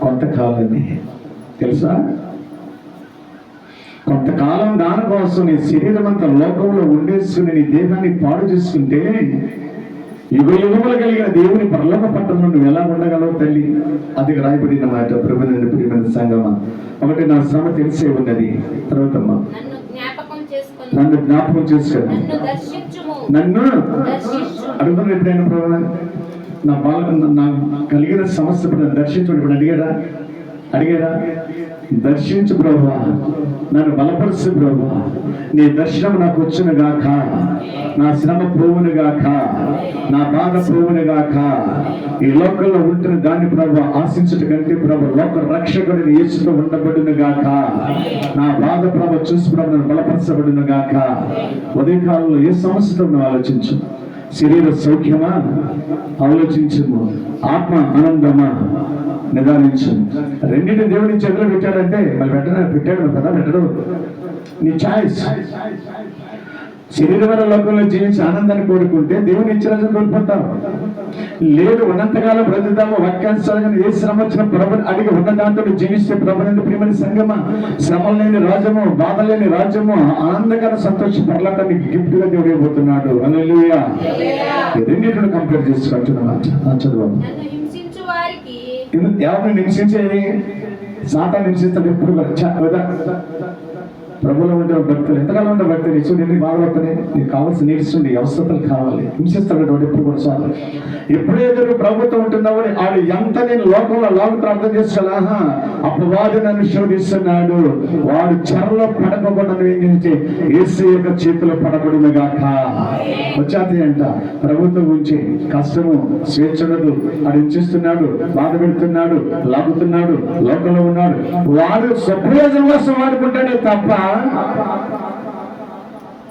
కొంతకాలమే. తెలుసా? కొంతకాలం దానికోసం నీ శరీరం అంతా లోకంలో ఉండేసుకుని నీ దేహాన్ని పాడు చేసుకుంటే యుగ యుగములు కలిగిన దేవుని పరలోక పట్టణంలో నువ్వు ఎలా ఉండగలవు తల్లి? అది రాయబడిన మాట. ప్రభువుని ప్రియమైన సంగమా, ఒకటి నా శ్రమ తెలిసే ఉన్నది. తర్వాత నన్ను జ్ఞాపకం చేసుకుని నన్ను అడుగుతున్న ఎప్పుడైనా ప్రభు నా కలిగిన సమస్య దర్శించండి. ఇప్పుడు అడిగారా? దర్శించు ప్రభువా, నన్ను బలపరుచు ప్రభువా, నీ దర్శనం నాకు వచ్చును గాక, నా శ్రమ పోవును గాక, నా బాధ పోవును గాక. ఈ లోకంలో ఉంటున్న దాన్ని ప్రభు ఆశించుట కంటే ప్రభు లోక రక్షకుడిని యేసుతో ఉండబడును గాక. నా బాధ ప్రభు చూసి ప్రభు నన్ను బలపరచబడును గాక. ఉదయకాలంలో ఏ సమస్యతో నువ్వు ఆలోచించు. శరీర సౌఖ్యమా ఆలోచించము, ఆత్మ ఆనందమా నిదానించు. రెండింటిని దేవుడి చేతిలో పెట్టాడంటే మళ్ళీ పెట్టాడు కదా, పెట్టడు. నీ ఛాయిస్. శరీరమైన లోకంలో జీవించి ఆనందాన్ని కోరుకుంటే దేవుని ఇచ్చిన కోల్పోతావు. లేదు, ఉన్నంతకాలం బ్రతుకుతాము, వాక్యానుసారంగా ఏ శ్రమ వచ్చిన ప్రభుని అడిగి ఉన్న దాంతో జీవిస్తే ప్రభునందు ప్రియమైన సంగమా, శ్రమ లేని రాజ్యము, బాధ లేని రాజ్యము, ఆనందకర సంతోష పర్లాటాన్ని గిఫ్ట్ గా దేవుడు ఇవ్వబోతున్నాడు. హల్లెలూయా. రెండింటిని కంపేర్ చేసుకుంటున్నా. చదువు. ఎవరిని హింసించేది? సాతాన్ని హింసిస్తాడు ఎప్పుడు. ప్రభువులో ఉండే భక్తులు ఎంతకాలం ఉండే భక్తులు ఇచ్చి ఎన్ని బాధపడుతున్నాయి, నీకు కావాల్సిన నీడ్స్ అవసరతలు కావాలి. హింసిస్తాడు ఎప్పుడు కూడా సార్. ఎప్పుడైతే ప్రభుత్వం ఉంటున్నావు ఆడు ఎంత నేను లోకంలో లాగుతూ అర్థం చేసుకోవాలా. అప్పుడు వాడు నన్ను శోధిస్తున్నాడు, వాడు చెరలో పడకుండా ఏంటంటే యేసు యొక్క చేతిలో పడబడును గాక. వచ్చాది అంట ప్రభుత్వం గురించి కష్టము, స్వేచ్ఛ ఉండదు, ఆడు హింసిస్తున్నాడు, బాధ పెడుతున్నాడు, లాగుతున్నాడు, లోకంలో ఉన్నాడు. వాడు స్వప్రయోజనం కోసం వాడుకుంటాడే తప్ప,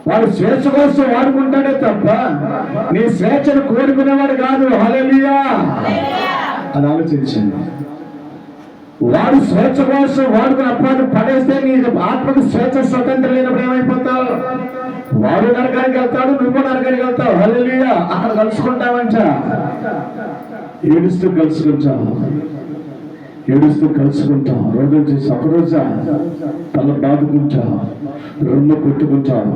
వాడు స్వేచ్ఛ కోసం వాడుకుంటాడే తప్ప నీ స్వేచ్ఛను కోరుకునేవాడు కాదు. హల్లెలూయా. అది ఆలోచించండి. వాడు స్వేచ్ఛ కోసం వాడుకుని అప్పుడు పడేస్తే నీ ఆత్మకు స్వేచ్ఛ స్వతంత్రం లేనప్పుడు ఏమైపోతావు? వాడు నరకానికి వెళ్తాడు, నువ్వు నరకానికి వెళ్తావు. హల్లెలూయా. అక్కడ కలుసుకుంటావంట. ఏడుస్తూ కలుసుకుంటాం. రోజు చేసి ఒకరోజా తల బాదుకుంటాం, రొమ్ము కొట్టుకుంటాం,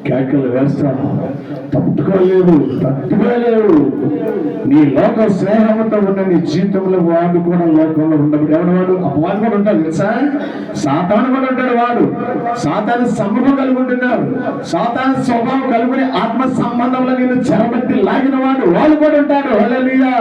కేకలు వేస్తాం. తట్టుకోలేవు. నీ లోక స్నేహంతో ఉన్న నీ జీవితంలో వాడు కూడా లోకంలో ఉండదు. ఎవడు? అపవాది కూడా ఉంటాడు తెలుసా. సాతాను కూడా ఉంటాడు. వాడు సాతాను సమూహం కలిగి ఉంటున్నారు. సాతాను స్వభావం కలుగుని ఆత్మ సంబంధంలో నేను చెరబట్టి లాగిన వాడు కూడా ఉంటాడు. హల్లెలూయా.